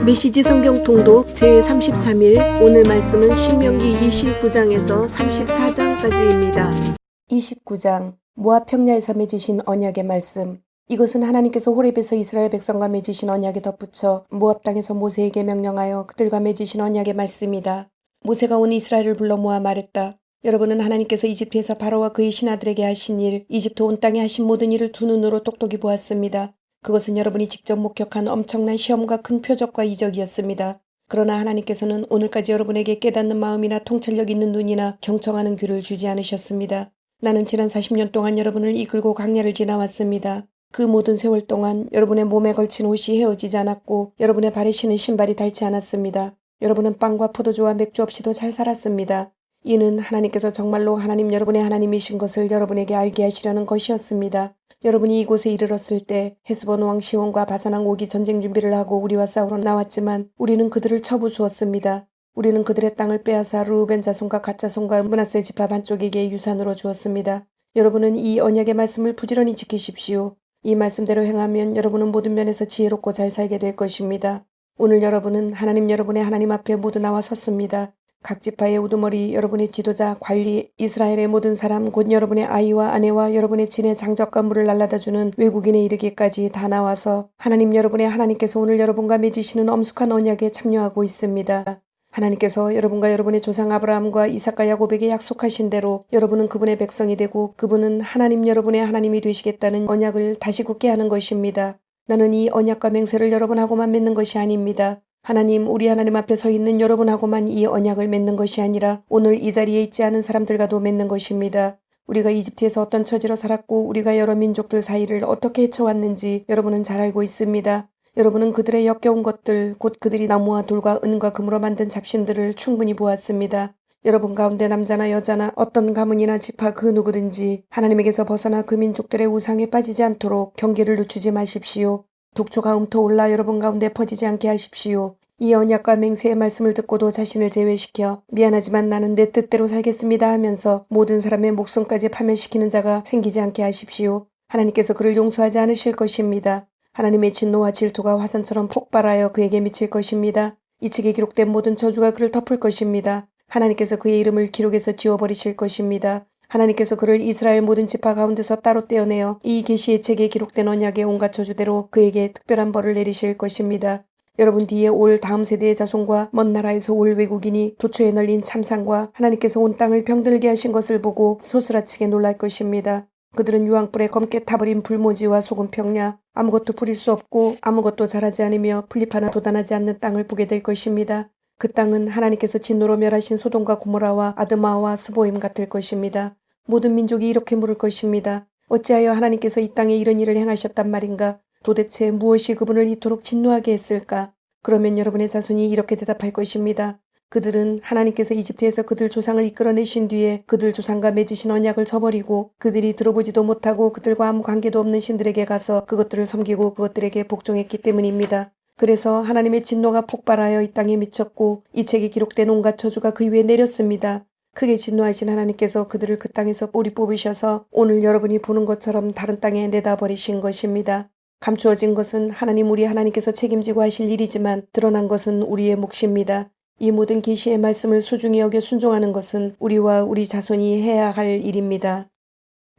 메시지 성경 통독 제33일 오늘 말씀은 신명기 29장에서 34장까지입니다. 29장 모압 평야에서 맺으신 언약의 말씀. 이것은 하나님께서 호렙에서 이스라엘 백성과 맺으신 언약에 덧붙여 모압 땅에서 모세에게 명령하여 그들과 맺으신 언약의 말씀이다. 모세가 온 이스라엘을 불러 모아 말했다. 여러분은 하나님께서 이집트에서 바로와 그의 신하들에게 하신 일, 이집트 온 땅에 하신 모든 일을 두 눈으로 똑똑히 보았습니다. 그것은 여러분이 직접 목격한 엄청난 시험과 큰 표적과 이적이었습니다. 그러나 하나님께서는 오늘까지 여러분에게 깨닫는 마음이나 통찰력 있는 눈이나 경청하는 귀를 주지 않으셨습니다. 나는 지난 40년 동안 여러분을 이끌고 광야를 지나왔습니다. 그 모든 세월 동안 여러분의 몸에 걸친 옷이 헤어지지 않았고 여러분의 발에 신은 신발이 닳지 않았습니다. 여러분은 빵과 포도주와 맥주 없이도 잘 살았습니다. 이는 하나님께서 정말로 하나님 여러분의 하나님이신 것을 여러분에게 알게 하시려는 것이었습니다. 여러분이 이곳에 이르렀을 때 헤스본 왕 시온과 바산 왕 옥이 전쟁 준비를 하고 우리와 싸우러 나왔지만 우리는 그들을 쳐부수었습니다. 우리는 그들의 땅을 빼앗아 르우벤 자손과 갓 자손과 므낫세 지파 반쪽에게 유산으로 주었습니다. 여러분은 이 언약의 말씀을 부지런히 지키십시오. 이 말씀대로 행하면 여러분은 모든 면에서 지혜롭고 잘 살게 될 것입니다. 오늘 여러분은 하나님 여러분의 하나님 앞에 모두 나와 섰습니다. 각 지파의 우두머리, 여러분의 지도자, 관리, 이스라엘의 모든 사람, 곧 여러분의 아이와 아내와 여러분의 친의 장적과 물을 날라다주는 외국인에 이르기까지 다 나와서 하나님 여러분의 하나님께서 오늘 여러분과 맺으시는 엄숙한 언약에 참여하고 있습니다. 하나님께서 여러분과 여러분의 조상 아브라함과 이삭과 야곱에게 약속하신 대로 여러분은 그분의 백성이 되고 그분은 하나님 여러분의 하나님이 되시겠다는 언약을 다시 굳게 하는 것입니다. 나는 이 언약과 맹세를 여러분하고만 맺는 것이 아닙니다. 하나님, 우리 하나님 앞에 서 있는 여러분하고만 이 언약을 맺는 것이 아니라 오늘 이 자리에 있지 않은 사람들과도 맺는 것입니다. 우리가 이집트에서 어떤 처지로 살았고 우리가 여러 민족들 사이를 어떻게 헤쳐왔는지 여러분은 잘 알고 있습니다. 여러분은 그들의 역겨운 것들, 곧 그들이 나무와 돌과 은과 금으로 만든 잡신들을 충분히 보았습니다. 여러분 가운데 남자나 여자나 어떤 가문이나 지파 그 누구든지 하나님에게서 벗어나 그 민족들의 우상에 빠지지 않도록 경계를 늦추지 마십시오. 독초가 읊어올라 여러분 가운데 퍼지지 않게 하십시오. 이 언약과 맹세의 말씀을 듣고도 자신을 제외시켜 미안하지만 나는 내 뜻대로 살겠습니다 하면서 모든 사람의 목숨까지 파멸시키는 자가 생기지 않게 하십시오. 하나님께서 그를 용서하지 않으실 것입니다. 하나님의 진노와 질투가 화산처럼 폭발하여 그에게 미칠 것입니다. 이 책에 기록된 모든 저주가 그를 덮을 것입니다. 하나님께서 그의 이름을 기록에서 지워버리실 것입니다. 하나님께서 그를 이스라엘 모든 지파 가운데서 따로 떼어내어 이 계시의 책에 기록된 언약의 온갖 저주대로 그에게 특별한 벌을 내리실 것입니다. 여러분 뒤에 올 다음 세대의 자손과 먼 나라에서 올 외국인이 도처에 널린 참상과 하나님께서 온 땅을 병들게 하신 것을 보고 소스라치게 놀랄 것입니다. 그들은 유황불에 검게 타버린 불모지와 소금 평야, 아무것도 부릴 수 없고 아무것도 자라지 않으며 풀잎 하나 돋아나지 않는 땅을 보게 될 것입니다. 그 땅은 하나님께서 진노로 멸하신 소돔과 고모라와 아드마와 스보임 같을 것입니다. 모든 민족이 이렇게 물을 것입니다. 어찌하여 하나님께서 이 땅에 이런 일을 행하셨단 말인가? 도대체 무엇이 그분을 이토록 진노하게 했을까? 그러면 여러분의 자손이 이렇게 대답할 것입니다. 그들은 하나님께서 이집트에서 그들 조상을 이끌어내신 뒤에 그들 조상과 맺으신 언약을 저버리고 그들이 들어보지도 못하고 그들과 아무 관계도 없는 신들에게 가서 그것들을 섬기고 그것들에게 복종했기 때문입니다. 그래서 하나님의 진노가 폭발하여 이 땅에 미쳤고 이 책에 기록된 온갖 저주가 그 위에 내렸습니다. 크게 진노하신 하나님께서 그들을 그 땅에서 뿌리 뽑으셔서 오늘 여러분이 보는 것처럼 다른 땅에 내다버리신 것입니다. 감추어진 것은 하나님 우리 하나님께서 책임지고 하실 일이지만 드러난 것은 우리의 몫입니다. 이 모든 계시의 말씀을 소중히 여겨 순종하는 것은 우리와 우리 자손이 해야 할 일입니다.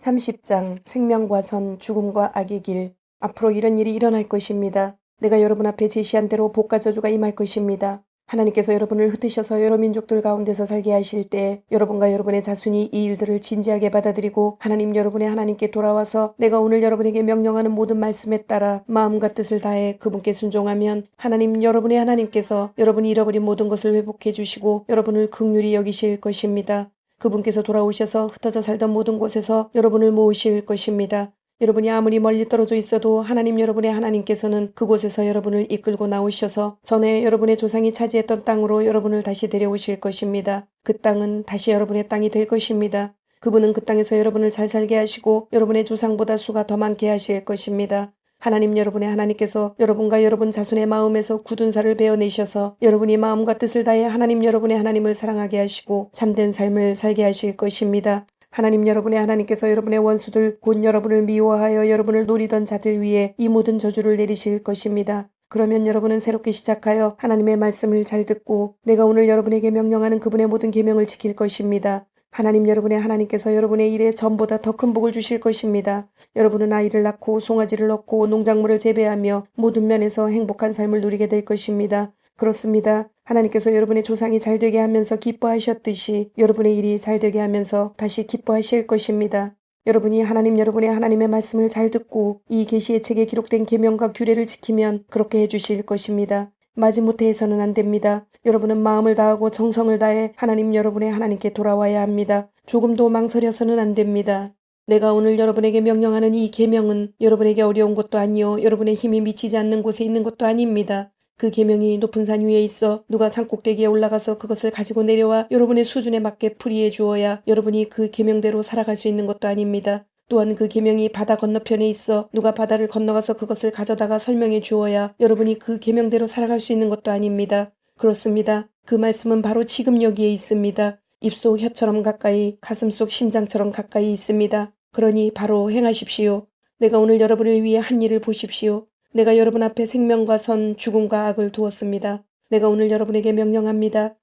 30장 생명과 선, 죽음과 악의 길. 앞으로 이런 일이 일어날 것입니다. 내가 여러분 앞에 제시한 대로 복과 저주가 임할 것입니다. 하나님께서 여러분을 흩으셔서 여러 민족들 가운데서 살게 하실 때 여러분과 여러분의 자손이 이 일들을 진지하게 받아들이고 하나님 여러분의 하나님께 돌아와서 내가 오늘 여러분에게 명령하는 모든 말씀에 따라 마음과 뜻을 다해 그분께 순종하면 하나님 여러분의 하나님께서 여러분이 잃어버린 모든 것을 회복해 주시고 여러분을 긍휼히 여기실 것입니다. 그분께서 돌아오셔서 흩어져 살던 모든 곳에서 여러분을 모으실 것입니다. 여러분이 아무리 멀리 떨어져 있어도 하나님 여러분의 하나님께서는 그곳에서 여러분을 이끌고 나오셔서 전에 여러분의 조상이 차지했던 땅으로 여러분을 다시 데려오실 것입니다. 그 땅은 다시 여러분의 땅이 될 것입니다. 그분은 그 땅에서 여러분을 잘 살게 하시고 여러분의 조상보다 수가 더 많게 하실 것입니다. 하나님 여러분의 하나님께서 여러분과 여러분 자손의 마음에서 굳은 살을 베어내셔서 여러분이 마음과 뜻을 다해 하나님 여러분의 하나님을 사랑하게 하시고 참된 삶을 살게 하실 것입니다. 하나님 여러분의 하나님께서 여러분의 원수들 곧 여러분을 미워하여 여러분을 노리던 자들 위에 이 모든 저주를 내리실 것입니다. 그러면 여러분은 새롭게 시작하여 하나님의 말씀을 잘 듣고 내가 오늘 여러분에게 명령하는 그분의 모든 계명을 지킬 것입니다. 하나님 여러분의 하나님께서 여러분의 일에 전보다 더 큰 복을 주실 것입니다. 여러분은 아이를 낳고 송아지를 얻고 농작물을 재배하며 모든 면에서 행복한 삶을 누리게 될 것입니다. 그렇습니다. 하나님께서 여러분의 조상이 잘되게 하면서 기뻐하셨듯이 여러분의 일이 잘되게 하면서 다시 기뻐하실 것입니다. 여러분이 여러분의 하나님의 말씀을 잘 듣고 이 계시의 책에 기록된 계명과 규례를 지키면 그렇게 해주실 것입니다. 마지못해 해서는 안 됩니다. 여러분은 마음을 다하고 정성을 다해 여러분의 하나님께 돌아와야 합니다. 조금도 망설여서는 안 됩니다. 내가 오늘 여러분에게 명령하는 이 계명은 여러분에게 어려운 것도 아니요 여러분의 힘이 미치지 않는 곳에 있는 것도 아닙니다. 그 계명이 높은 산 위에 있어 누가 산꼭대기에 올라가서 그것을 가지고 내려와 여러분의 수준에 맞게 풀이해 주어야 여러분이 그 계명대로 살아갈 수 있는 것도 아닙니다. 또한 그 계명이 바다 건너편에 있어 누가 바다를 건너가서 그것을 가져다가 설명해 주어야 여러분이 그 계명대로 살아갈 수 있는 것도 아닙니다. 그렇습니다. 그 말씀은 바로 지금 여기에 있습니다. 입속 혀처럼 가까이 가슴속 심장처럼 가까이 있습니다. 그러니 바로 행하십시오. 내가 오늘 여러분을 위해 한 일을 보십시오. 내가 여러분 앞에 생명과 선, 죽음과 악을 두었습니다. 내가 오늘 여러분에게 명령합니다.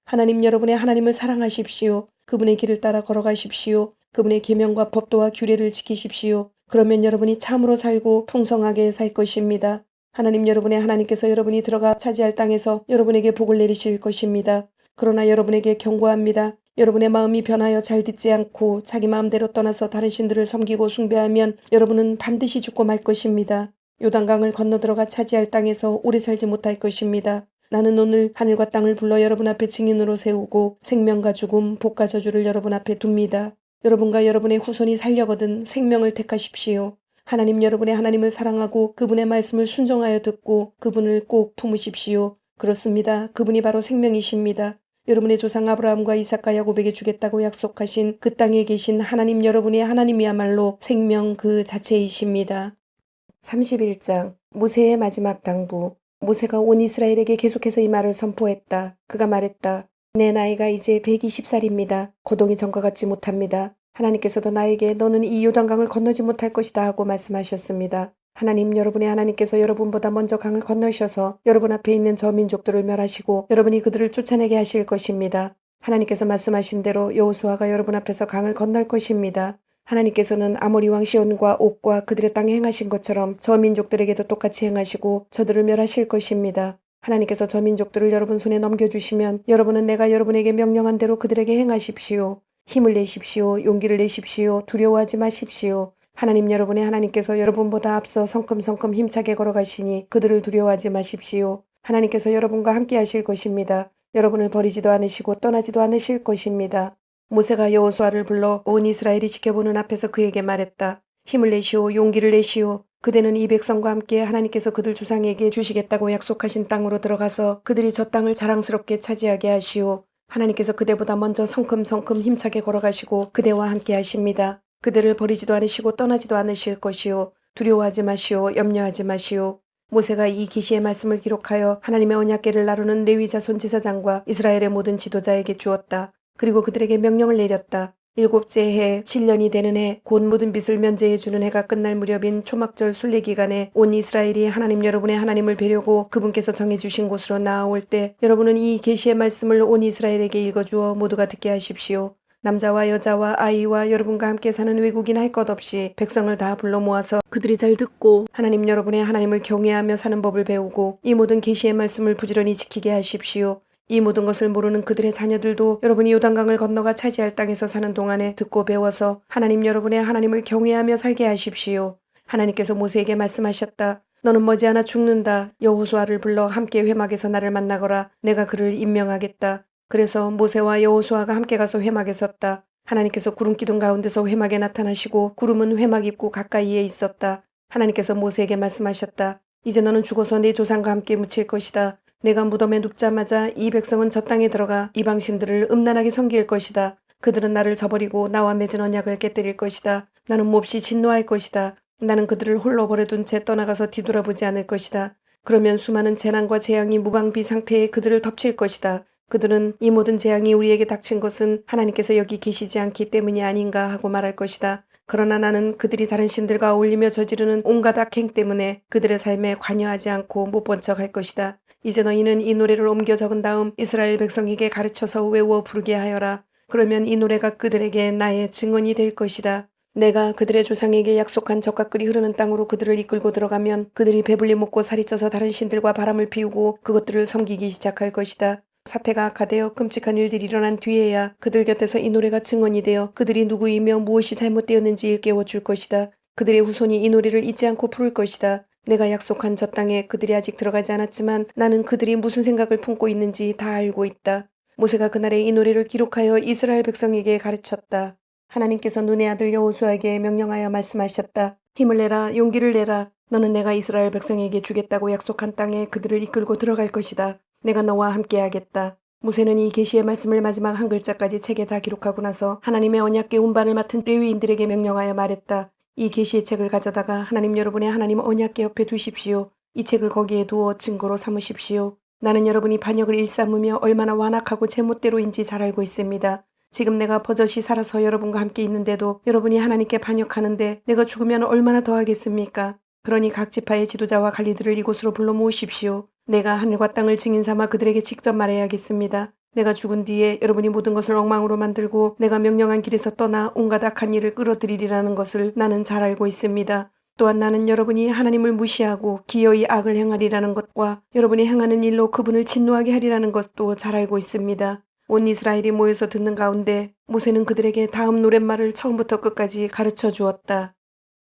여러분의 하나님을 사랑하십시오. 그분의 길을 따라 걸어가십시오. 그분의 계명과 법도와 규례를 지키십시오. 그러면 여러분이 참으로 살고 풍성하게 살 것입니다. 여러분의 하나님께서 여러분이 들어가 차지할 땅에서 여러분에게 복을 내리실 것입니다. 그러나 여러분에게 경고합니다. 여러분의 마음이 변하여 잘 듣지 않고 자기 마음대로 떠나서 다른 신들을 섬기고 숭배하면 여러분은 반드시 죽고 말 것입니다. 요단강을 건너 들어가 차지할 땅에서 오래 살지 못할 것입니다. 나는 오늘 하늘과 땅을 불러 여러분 앞에 증인으로 세우고 생명과 죽음, 복과 저주를 여러분 앞에 둡니다. 여러분과 여러분의 후손이 살려거든 생명을 택하십시오. 여러분의 하나님을 사랑하고 그분의 말씀을 순종하여 듣고 그분을 꼭 품으십시오. 그렇습니다. 그분이 바로 생명이십니다. 여러분의 조상 아브라함과 이삭과 야곱에게 주겠다고 약속하신 그 땅에 계신 여러분의 하나님이야말로 생명 그 자체이십니다. 31장 모세의 마지막 당부. 모세가 온 이스라엘에게 계속해서 이 말을 선포했다. 그가 말했다. 내 나이가 이제 120살입니다. 거동이 전과 같지 못합니다. 하나님께서도 나에게 너는 이 요단강을 건너지 못할 것이다 하고 말씀하셨습니다. 여러분의 하나님께서 여러분보다 먼저 강을 건너셔서 여러분 앞에 있는 저 민족들을 멸하시고 여러분이 그들을 쫓아내게 하실 것입니다. 하나님께서 말씀하신 대로 여호수아가 여러분 앞에서 강을 건널 것입니다. 하나님께서는 아모리 왕 시온과 옥과 그들의 땅에 행하신 것처럼 저 민족들에게도 똑같이 행하시고 저들을 멸하실 것입니다. 하나님께서 저 민족들을 여러분 손에 넘겨주시면 여러분은 내가 여러분에게 명령한 대로 그들에게 행하십시오. 힘을 내십시오. 용기를 내십시오. 두려워하지 마십시오. 여러분의 하나님께서 여러분보다 앞서 성큼성큼 힘차게 걸어가시니 그들을 두려워하지 마십시오. 하나님께서 여러분과 함께 하실 것입니다. 여러분을 버리지도 않으시고 떠나지도 않으실 것입니다. 모세가 여호수아를 불러 온 이스라엘이 지켜보는 앞에서 그에게 말했다. 힘을 내시오. 용기를 내시오. 그대는 이 백성과 함께 하나님께서 그들 조상에게 주시겠다고 약속하신 땅으로 들어가서 그들이 저 땅을 자랑스럽게 차지하게 하시오. 하나님께서 그대보다 먼저 성큼성큼 힘차게 걸어가시고 그대와 함께 하십니다. 그대를 버리지도 않으시고 떠나지도 않으실 것이오. 두려워하지 마시오. 염려하지 마시오. 모세가 이 계시의 말씀을 기록하여 하나님의 언약궤를 나르는 레위 자손 제사장과 이스라엘의 모든 지도자에게 주었다. 그리고 그들에게 명령을 내렸다. 7째 해 7년이 되는 해 곧 모든 빚을 면제해 주는 해가 끝날 무렵인 초막절 순례 기간에 온 이스라엘이 여러분의 하나님을 뵈려고 그분께서 정해주신 곳으로 나아올 때 여러분은 이 계시의 말씀을 온 이스라엘에게 읽어주어 모두가 듣게 하십시오. 남자와 여자와 아이와 여러분과 함께 사는 외국인 할 것 없이 백성을 다 불러 모아서 그들이 잘 듣고 여러분의 하나님을 경외하며 사는 법을 배우고 이 모든 계시의 말씀을 부지런히 지키게 하십시오. 이 모든 것을 모르는 그들의 자녀들도 여러분이 요단강을 건너가 차지할 땅에서 사는 동안에 듣고 배워서 여러분의 하나님을 경외하며 살게 하십시오. 하나님께서 모세에게 말씀하셨다. 너는 머지않아 죽는다. 여호수아를 불러 함께 회막에서 나를 만나거라. 내가 그를 임명하겠다. 그래서 모세와 여호수아가 함께 가서 회막에 섰다. 하나님께서 구름 기둥 가운데서 회막에 나타나시고 구름은 회막 입구 가까이에 있었다. 하나님께서 모세에게 말씀하셨다. 이제 너는 죽어서 내 조상과 함께 묻힐 것이다. 내가 무덤에 눕자마자 이 백성은 저 땅에 들어가 이방신들을 음란하게 섬길 것이다. 그들은 나를 저버리고 나와 맺은 언약을 깨뜨릴 것이다. 나는 몹시 진노할 것이다. 나는 그들을 홀로 버려둔 채 떠나가서 뒤돌아보지 않을 것이다. 그러면 수많은 재난과 재앙이 무방비 상태에 그들을 덮칠 것이다. 그들은 이 모든 재앙이 우리에게 닥친 것은 하나님께서 여기 계시지 않기 때문이 아닌가 하고 말할 것이다. 그러나 나는 그들이 다른 신들과 어울리며 저지르는 온갖 악행 때문에 그들의 삶에 관여하지 않고 못 본 척 할 것이다. 이제 너희는 이 노래를 옮겨 적은 다음 이스라엘 백성에게 가르쳐서 외워 부르게 하여라. 그러면 이 노래가 그들에게 나의 증언이 될 것이다. 내가 그들의 조상에게 약속한 젖과 꿀이 흐르는 땅으로 그들을 이끌고 들어가면 그들이 배불리 먹고 살이 쪄서 다른 신들과 바람을 피우고 그것들을 섬기기 시작할 것이다. 사태가 악화되어 끔찍한 일들이 일어난 뒤에야 그들 곁에서 이 노래가 증언이 되어 그들이 누구이며 무엇이 잘못되었는지 일깨워줄 것이다. 그들의 후손이 이 노래를 잊지 않고 부를 것이다. 내가 약속한 저 땅에 그들이 아직 들어가지 않았지만 나는 그들이 무슨 생각을 품고 있는지 다 알고 있다. 모세가 그날에 이 노래를 기록하여 이스라엘 백성에게 가르쳤다. 하나님께서 눈의 아들 여호수아에게 명령하여 말씀하셨다. 힘을 내라, 용기를 내라. 너는 내가 이스라엘 백성에게 주겠다고 약속한 땅에 그들을 이끌고 들어갈 것이다. 내가 너와 함께하겠다. 모세는 이 계시의 말씀을 마지막 한 글자까지 책에 다 기록하고 나서 하나님의 언약궤 운반을 맡은 레위인들에게 명령하여 말했다. 이 계시의 책을 가져다가 하나님 여러분의 하나님 언약궤 옆에 두십시오. 이 책을 거기에 두어 증거로 삼으십시오. 나는 여러분이 반역을 일삼으며 얼마나 완악하고 제멋대로인지 잘 알고 있습니다. 지금 내가 버젓이 살아서 여러분과 함께 있는데도 여러분이 하나님께 반역하는데 내가 죽으면 얼마나 더 하겠습니까? 그러니 각 지파의 지도자와 관리들을 이곳으로 불러 모으십시오. 내가 하늘과 땅을 증인 삼아 그들에게 직접 말해야겠습니다. 내가 죽은 뒤에 여러분이 모든 것을 엉망으로 만들고 내가 명령한 길에서 떠나 온갖 악한 일을 끌어들이리라는 것을 나는 잘 알고 있습니다. 또한 나는 여러분이 하나님을 무시하고 기어이 악을 행하리라는 것과 여러분이 행하는 일로 그분을 진노하게 하리라는 것도 잘 알고 있습니다. 온 이스라엘이 모여서 듣는 가운데 모세는 그들에게 다음 노랫말을 처음부터 끝까지 가르쳐 주었다.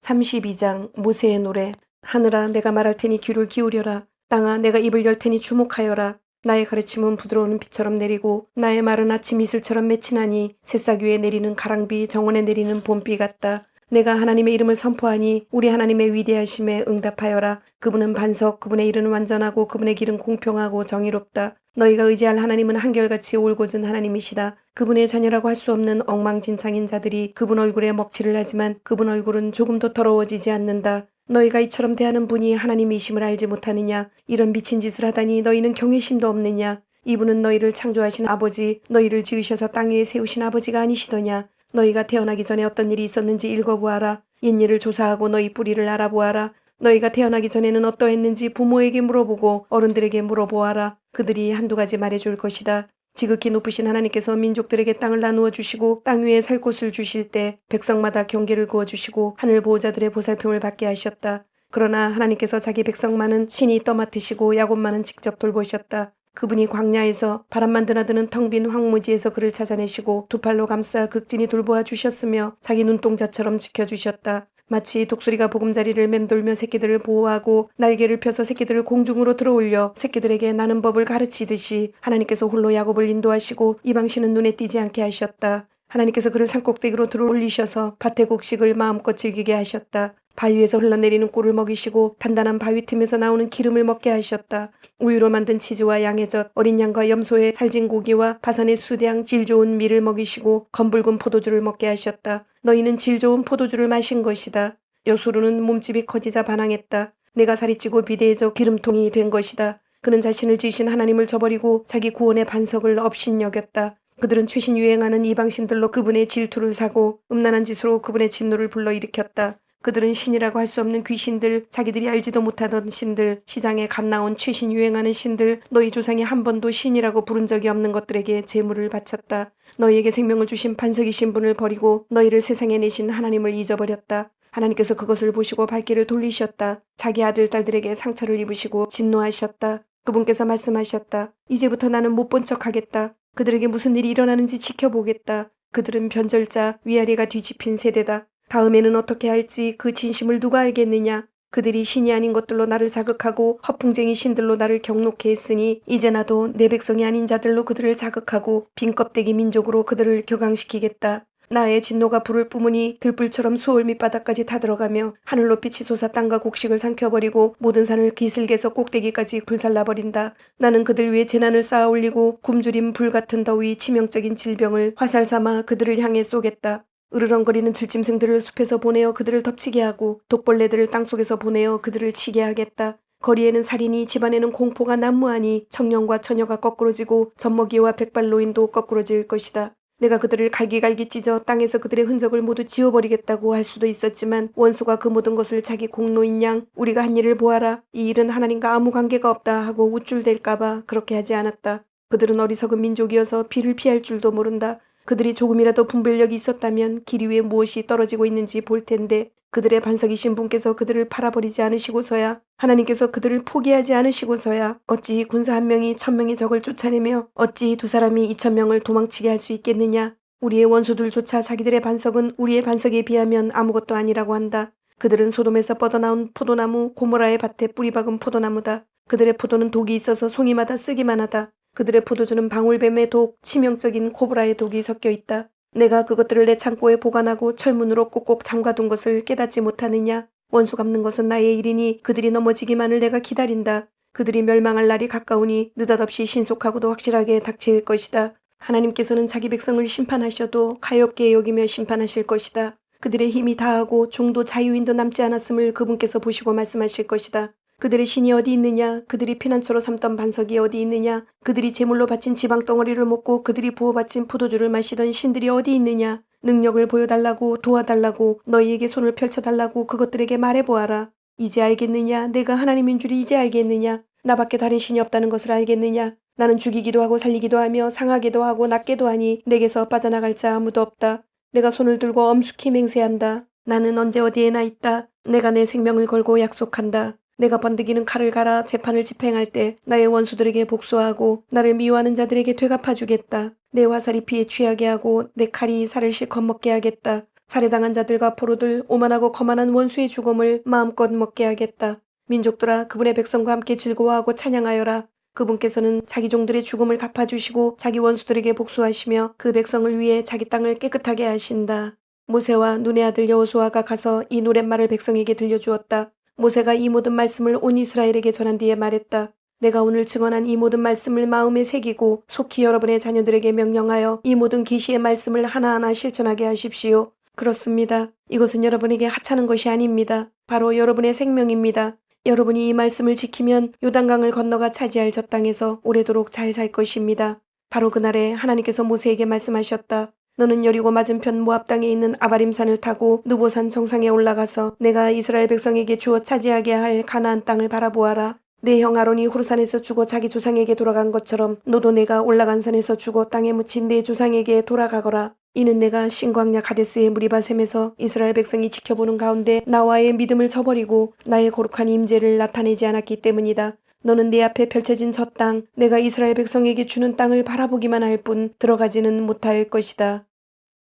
32장 모세의 노래. 하늘아 내가 말할 테니 귀를 기울여라. 땅아 내가 입을 열 테니 주목하여라. 나의 가르침은 부드러운 비처럼 내리고 나의 말은 아침 이슬처럼 맺히나니 새싹 위에 내리는 가랑비 정원에 내리는 봄비 같다. 내가 하나님의 이름을 선포하니 우리 하나님의 위대하심에 응답하여라. 그분은 반석, 그분의 일은 완전하고 그분의 길은 공평하고 정의롭다. 너희가 의지할 하나님은 한결같이 올곧은 하나님이시다. 그분의 자녀라고 할 수 없는 엉망진창인 자들이 그분 얼굴에 먹칠을 하지만 그분 얼굴은 조금도 더러워지지 않는다. 너희가 이처럼 대하는 분이 하나님이심을 알지 못하느냐? 이런 미친 짓을 하다니 너희는 경외심도 없느냐? 이분은 너희를 창조하신 아버지, 너희를 지으셔서 땅 위에 세우신 아버지가 아니시더냐? 너희가 태어나기 전에 어떤 일이 있었는지 읽어보아라. 옛일을 조사하고 너희 뿌리를 알아보아라. 너희가 태어나기 전에는 어떠했는지 부모에게 물어보고 어른들에게 물어보아라. 그들이 한두 가지 말해줄 것이다. 지극히 높으신 하나님께서 민족들에게 땅을 나누어 주시고 땅 위에 살 곳을 주실 때 백성마다 경계를 그어 주시고 하늘 보호자들의 보살핌을 받게 하셨다. 그러나 하나님께서 자기 백성만은 친히 떠맡으시고 야곱만은 직접 돌보셨다. 그분이 광야에서 바람만 드나드는 텅 빈 황무지에서 그를 찾아내시고 두 팔로 감싸 극진히 돌보아 주셨으며 자기 눈동자처럼 지켜주셨다. 마치 독수리가 보금자리를 맴돌며 새끼들을 보호하고 날개를 펴서 새끼들을 공중으로 들어올려 새끼들에게 나는 법을 가르치듯이 하나님께서 홀로 야곱을 인도하시고 이방신은 눈에 띄지 않게 하셨다. 하나님께서 그를 산꼭대기로 들어올리셔서 밭의 곡식을 마음껏 즐기게 하셨다. 바위에서 흘러내리는 꿀을 먹이시고 단단한 바위 틈에서 나오는 기름을 먹게 하셨다. 우유로 만든 치즈와 양의 젖, 어린 양과 염소의 살진 고기와 바산의 수대양 질 좋은 밀을 먹이시고 검붉은 포도주를 먹게 하셨다. 너희는 질 좋은 포도주를 마신 것이다. 여수르는 몸집이 커지자 반항했다. 내가 살이 찌고 비대해져 기름통이 된 것이다. 그는 자신을 지으신 하나님을 저버리고 자기 구원의 반석을 업신여겼다. 그들은 최신 유행하는 이방신들로 그분의 질투를 사고 음란한 짓으로 그분의 진노를 불러일으켰다. 그들은 신이라고 할 수 없는 귀신들, 자기들이 알지도 못하던 신들, 시장에 갓 나온 최신 유행하는 신들, 너희 조상이 한 번도 신이라고 부른 적이 없는 것들에게 제물을 바쳤다. 너희에게 생명을 주신 반석이신 분을 버리고 너희를 세상에 내신 하나님을 잊어버렸다. 하나님께서 그것을 보시고 발길을 돌리셨다. 자기 아들, 딸들에게 상처를 입으시고 진노하셨다. 그분께서 말씀하셨다. 이제부터 나는 못 본 척하겠다. 그들에게 무슨 일이 일어나는지 지켜보겠다. 그들은 변절자, 위아래가 뒤집힌 세대다. 다음에는 어떻게 할지 그 진심을 누가 알겠느냐. 그들이 신이 아닌 것들로 나를 자극하고 허풍쟁이 신들로 나를 경록해 했으니 이제 나도 내 백성이 아닌 자들로 그들을 자극하고 빈 껍데기 민족으로 그들을 격앙시키겠다. 나의 진노가 불을 뿜으니 들불처럼 수월 밑바닥까지 타들어가며 하늘로 빛이 솟아 땅과 곡식을 삼켜버리고 모든 산을 기슭에서 꼭대기까지 불살라버린다. 나는 그들 위에 재난을 쌓아 올리고 굶주린 불같은 더위 치명적인 질병을 화살 삼아 그들을 향해 쏘겠다. 으르렁거리는 들짐승들을 숲에서 보내어 그들을 덮치게 하고 독벌레들을 땅속에서 보내어 그들을 치게 하겠다. 거리에는 살인이, 집안에는 공포가 난무하니 청년과 처녀가 거꾸러지고 젖먹이와 백발노인도 거꾸러질 것이다. 내가 그들을 갈기갈기 찢어 땅에서 그들의 흔적을 모두 지워버리겠다고 할 수도 있었지만 원수가 그 모든 것을 자기 공로인 양 우리가 한 일을 보아라. 이 일은 하나님과 아무 관계가 없다 하고 우쭐댈까봐 그렇게 하지 않았다. 그들은 어리석은 민족이어서 비를 피할 줄도 모른다. 그들이 조금이라도 분별력이 있었다면 길 위에 무엇이 떨어지고 있는지 볼 텐데 그들의 반석이신 분께서 그들을 팔아버리지 않으시고서야 하나님께서 그들을 포기하지 않으시고서야 어찌 군사 한 명이 1000명의 적을 쫓아내며 어찌 두 사람이 2000명을 도망치게 할 수 있겠느냐. 우리의 원수들조차 자기들의 반석은 우리의 반석에 비하면 아무것도 아니라고 한다. 그들은 소돔에서 뻗어나온 포도나무 고모라의 밭에 뿌리 박은 포도나무다. 그들의 포도는 독이 있어서 송이마다 쓰기만 하다. 그들의 포도주는 방울뱀의 독, 치명적인 코브라의 독이 섞여 있다. 내가 그것들을 내 창고에 보관하고 철문으로 꼭꼭 잠가둔 것을 깨닫지 못하느냐. 원수 갚는 것은 나의 일이니 그들이 넘어지기만을 내가 기다린다. 그들이 멸망할 날이 가까우니 느닷없이 신속하고도 확실하게 닥칠 것이다. 하나님께서는 자기 백성을 심판하셔도 가엾게 여기며 심판하실 것이다. 그들의 힘이 다하고 종도 자유인도 남지 않았음을 그분께서 보시고 말씀하실 것이다. 그들의 신이 어디 있느냐? 그들이 피난처로 삼던 반석이 어디 있느냐? 그들이 제물로 바친 지방덩어리를 먹고 그들이 부어바친 포도주를 마시던 신들이 어디 있느냐? 능력을 보여달라고, 도와달라고, 너희에게 손을 펼쳐달라고 그것들에게 말해보아라. 이제 알겠느냐? 내가 하나님인 줄이 이제 알겠느냐? 나밖에 다른 신이 없다는 것을 알겠느냐? 나는 죽이기도 하고 살리기도 하며 상하게도 하고 낫게도 하니 내게서 빠져나갈 자 아무도 없다. 내가 손을 들고 엄숙히 맹세한다. 나는 언제 어디에나 있다. 내가 내 생명을 걸고 약속한다. 내가 번득이는 칼을 갈아 재판을 집행할 때 나의 원수들에게 복수하고 나를 미워하는 자들에게 되갚아주겠다. 내 화살이 피에 취하게 하고 내 칼이 살을 실컷 먹게 하겠다. 살해당한 자들과 포로들, 오만하고 거만한 원수의 죽음을 마음껏 먹게 하겠다. 민족들아, 그분의 백성과 함께 즐거워하고 찬양하여라. 그분께서는 자기 종들의 죽음을 갚아주시고 자기 원수들에게 복수하시며 그 백성을 위해 자기 땅을 깨끗하게 하신다. 모세와 눈의 아들 여호수아가 가서 이 노랫말을 백성에게 들려주었다. 모세가 이 모든 말씀을 온 이스라엘에게 전한 뒤에 말했다. 내가 오늘 증언한 이 모든 말씀을 마음에 새기고 속히 여러분의 자녀들에게 명령하여 이 모든 계시의 말씀을 하나하나 실천하게 하십시오. 그렇습니다. 이것은 여러분에게 하찮은 것이 아닙니다. 바로 여러분의 생명입니다. 여러분이 이 말씀을 지키면 요단강을 건너가 차지할 저 땅에서 오래도록 잘 살 것입니다. 바로 그날에 하나님께서 모세에게 말씀하셨다. 너는 여리고 맞은편 모압 땅에 있는 아바림산을 타고 느보산 정상에 올라가서 내가 이스라엘 백성에게 주어 차지하게 할 가나안 땅을 바라보아라. 내 형 아론이 호르산에서 죽어 자기 조상에게 돌아간 것처럼 너도 내가 올라간 산에서 죽어 땅에 묻힌 내 조상에게 돌아가거라. 이는 내가 신광야 가데스의 무리바셈에서 이스라엘 백성이 지켜보는 가운데 나와의 믿음을 저버리고 나의 거룩한 임재를 나타내지 않았기 때문이다. 너는 내 앞에 펼쳐진 저 땅, 내가 이스라엘 백성에게 주는 땅을 바라보기만 할 뿐 들어가지는 못할 것이다.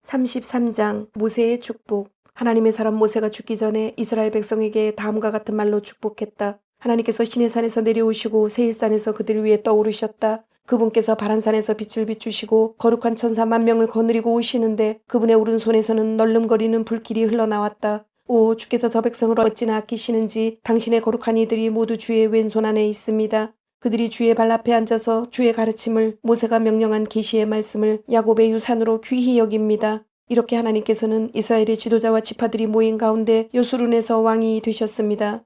33장 모세의 축복. 하나님의 사람 모세가 죽기 전에 이스라엘 백성에게 다음과 같은 말로 축복했다. 하나님께서 시내산에서 내려오시고 세일산에서 그들 위에 떠오르셨다. 그분께서 바란산에서 빛을 비추시고 거룩한 천사 10,000명을 거느리고 오시는데 그분의 오른손에서는 널름거리는 불길이 흘러나왔다. 오, 주께서 저 백성을 어찌나 아끼시는지 당신의 거룩한 이들이 모두 주의 왼손 안에 있습니다. 그들이 주의 발 앞에 앉아서 주의 가르침을 모세가 명령한 계시의 말씀을 야곱의 유산으로 귀히 여깁니다. 이렇게 하나님께서는 이스라엘의 지도자와 지파들이 모인 가운데 요수룬에서 왕이 되셨습니다.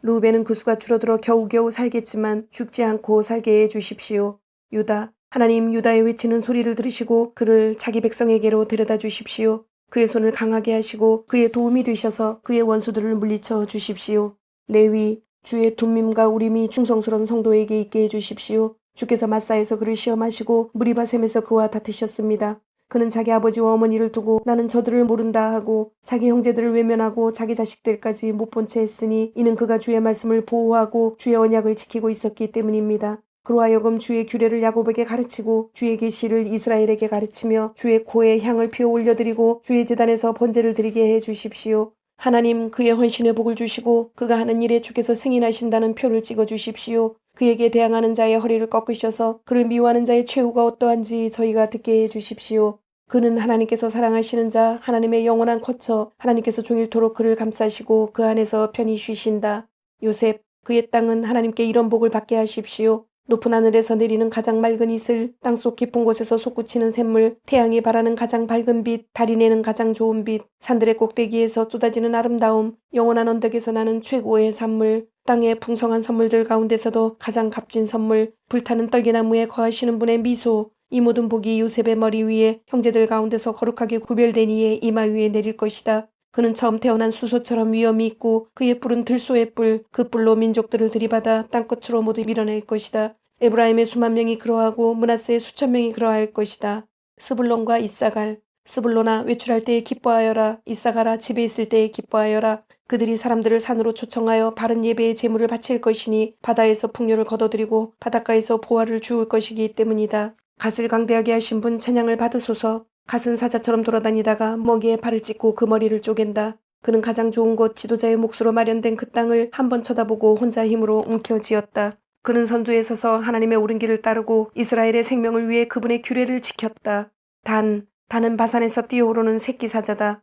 루우벤은 그 수가 줄어들어 겨우겨우 살겠지만 죽지 않고 살게 해주십시오. 유다, 하나님 유다의 외치는 소리를 들으시고 그를 자기 백성에게로 데려다 주십시오. 그의 손을 강하게 하시고 그의 도움이 되셔서 그의 원수들을 물리쳐 주십시오. 레위, 주의 둠밈과 우림이 충성스러운 성도에게 있게 해주십시오. 주께서 마사에서 그를 시험하시고 무리바셈에서 그와 다투셨습니다. 그는 자기 아버지와 어머니를 두고 나는 저들을 모른다 하고 자기 형제들을 외면하고 자기 자식들까지 못 본 채 했으니 이는 그가 주의 말씀을 보호하고 주의 언약을 지키고 있었기 때문입니다. 그로 하여금 주의 규례를 야곱에게 가르치고 주의 계시를 이스라엘에게 가르치며 주의 코에 향을 피워 올려드리고 주의 제단에서 번제를 드리게 해주십시오. 하나님 그의 헌신의 복을 주시고 그가 하는 일에 주께서 승인하신다는 표를 찍어주십시오. 그에게 대항하는 자의 허리를 꺾으셔서 그를 미워하는 자의 최후가 어떠한지 저희가 듣게 해주십시오. 그는 하나님께서 사랑하시는 자, 하나님의 영원한 거처, 하나님께서 종일토록 그를 감싸시고 그 안에서 편히 쉬신다. 요셉, 그의 땅은 하나님께 이런 복을 받게 하십시오. 높은 하늘에서 내리는 가장 맑은 이슬, 땅속 깊은 곳에서 솟구치는 샘물, 태양이 발하는 가장 밝은 빛, 달이 내는 가장 좋은 빛, 산들의 꼭대기에서 쏟아지는 아름다움, 영원한 언덕에서 나는 최고의 산물, 땅의 풍성한 선물들 가운데서도 가장 값진 선물, 불타는 떨기나무에 거하시는 분의 미소, 이 모든 복이 요셉의 머리 위에 형제들 가운데서 거룩하게 구별된 이의 이마 위에 내릴 것이다. 그는 처음 태어난 수소처럼 위엄이 있고 그의 뿔은 들소의 뿔, 그 뿔로 민족들을 들이받아 땅끝으로 모두 밀어낼 것이다. 에브라임의 수만 명이 그러하고 므낫세의 수천 명이 그러할 것이다. 스불론과 이사갈, 스불론아 외출할 때에 기뻐하여라. 이사갈아 집에 있을 때에 기뻐하여라. 그들이 사람들을 산으로 초청하여 바른 예배의 제물을 바칠 것이니 바다에서 풍요를 거둬들이고 바닷가에서 보화를 주울 것이기 때문이다. 갓을 강대하게 하신 분 찬양을 받으소서. 갓은 사자처럼 돌아다니다가 먹이에 발을 찢고 그 머리를 쪼갠다. 그는 가장 좋은 곳 지도자의 몫으로 마련된 그 땅을 한번 쳐다보고 혼자 힘으로 움켜쥐었다. 그는 선두에 서서 하나님의 옳은 길을 따르고 이스라엘의 생명을 위해 그분의 규례를 지켰다. 단은 바산에서 뛰어오르는 새끼 사자다.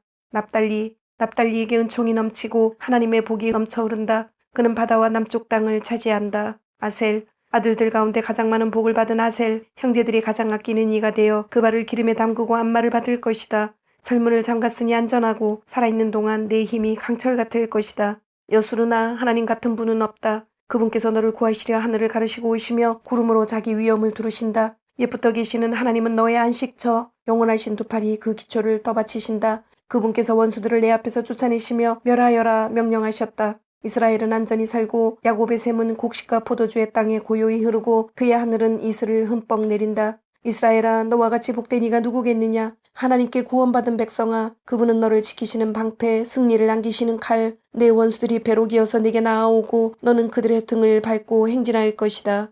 납달리에게 은총이 넘치고 하나님의 복이 넘쳐 흐른다. 그는 바다와 남쪽 땅을 차지한다. 아셀, 아들들 가운데 가장 많은 복을 받은 아셀, 형제들이 가장 아끼는 이가 되어 그 발을 기름에 담그고 안마를 받을 것이다. 설문을 잠갔으니 안전하고 살아있는 동안 내 힘이 강철 같을 것이다. 여수르나 하나님 같은 분은 없다. 그분께서 너를 구하시려 하늘을 가르시고 오시며 구름으로 자기 위엄을 두르신다. 옛부터 계시는 하나님은 너의 안식처, 영원하신 두 팔이 그 기초를 떠받치신다. 그분께서 원수들을 내 앞에서 쫓아내시며 멸하여라 명령하셨다. 이스라엘은 안전히 살고 야곱의 샘은 곡식과 포도주의 땅에 고요히 흐르고 그의 하늘은 이슬을 흠뻑 내린다. 이스라엘아 너와 같이 복된 이가 누구겠느냐. 하나님께 구원받은 백성아 그분은 너를 지키시는 방패 승리를 안기시는 칼 내 원수들이 배로 기어서 내게 나아오고 너는 그들의 등을 밟고 행진할 것이다.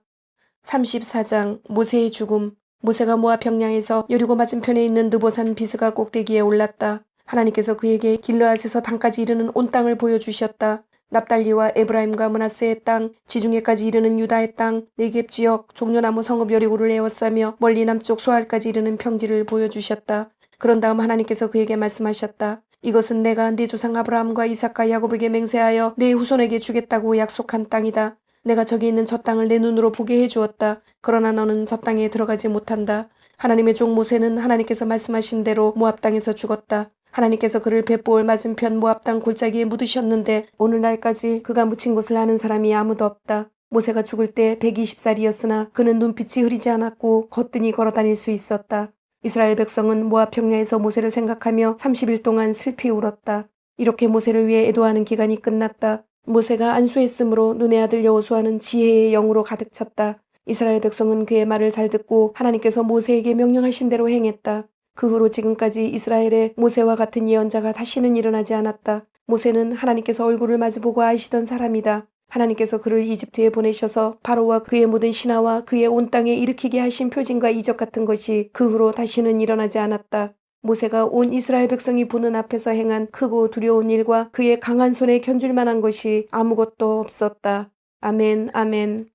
34장 모세의 죽음. 모세가 모압 평야에서 여리고 맞은편에 있는 느보산 비스가 꼭대기에 올랐다. 하나님께서 그에게 길르앗에서 단까지 이르는 온 땅을 보여주셨다. 납달리와 에브라임과 므낫세의 땅, 지중해까지 이르는 유다의 땅, 네겝 지역, 종려나무 성읍 여리고를 에워싸며 멀리 남쪽 소알까지 이르는 평지를 보여주셨다. 그런 다음 하나님께서 그에게 말씀하셨다. 이것은 내가 네 조상 아브라함과 이삭과 야곱에게 맹세하여 네 후손에게 주겠다고 약속한 땅이다. 내가 저기 있는 저 땅을 내 눈으로 보게 해주었다. 그러나 너는 저 땅에 들어가지 못한다. 하나님의 종 모세는 하나님께서 말씀하신 대로 모압 땅에서 죽었다. 하나님께서 그를 벳보을 맞은편 모압 땅 골짜기에 묻으셨는데 오늘날까지 그가 묻힌 곳을 아는 사람이 아무도 없다. 모세가 죽을 때 120살이었으나 그는 눈빛이 흐리지 않았고 거뜬히 걸어다닐 수 있었다. 이스라엘 백성은 모압 평야에서 모세를 생각하며 30일 동안 슬피 울었다. 이렇게 모세를 위해 애도하는 기간이 끝났다. 모세가 안수했으므로 눈의 아들 여호수아는 지혜의 영으로 가득 찼다. 이스라엘 백성은 그의 말을 잘 듣고 하나님께서 모세에게 명령하신 대로 행했다. 그 후로 지금까지 이스라엘에 모세와 같은 예언자가 다시는 일어나지 않았다. 모세는 하나님께서 얼굴을 마주보고 아시던 사람이다. 하나님께서 그를 이집트에 보내셔서 바로와 그의 모든 신하와 그의 온 땅에 일으키게 하신 표징과 이적 같은 것이 그 후로 다시는 일어나지 않았다. 모세가 온 이스라엘 백성이 보는 앞에서 행한 크고 두려운 일과 그의 강한 손에 견줄 만한 것이 아무것도 없었다. 아멘, 아멘.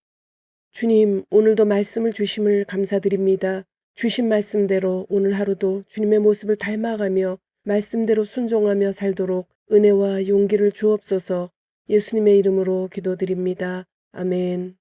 주님, 오늘도 말씀을 주심을 감사드립니다. 주신 말씀대로 오늘 하루도 주님의 모습을 닮아가며 말씀대로 순종하며 살도록 은혜와 용기를 주옵소서. 예수님의 이름으로 기도드립니다. 아멘.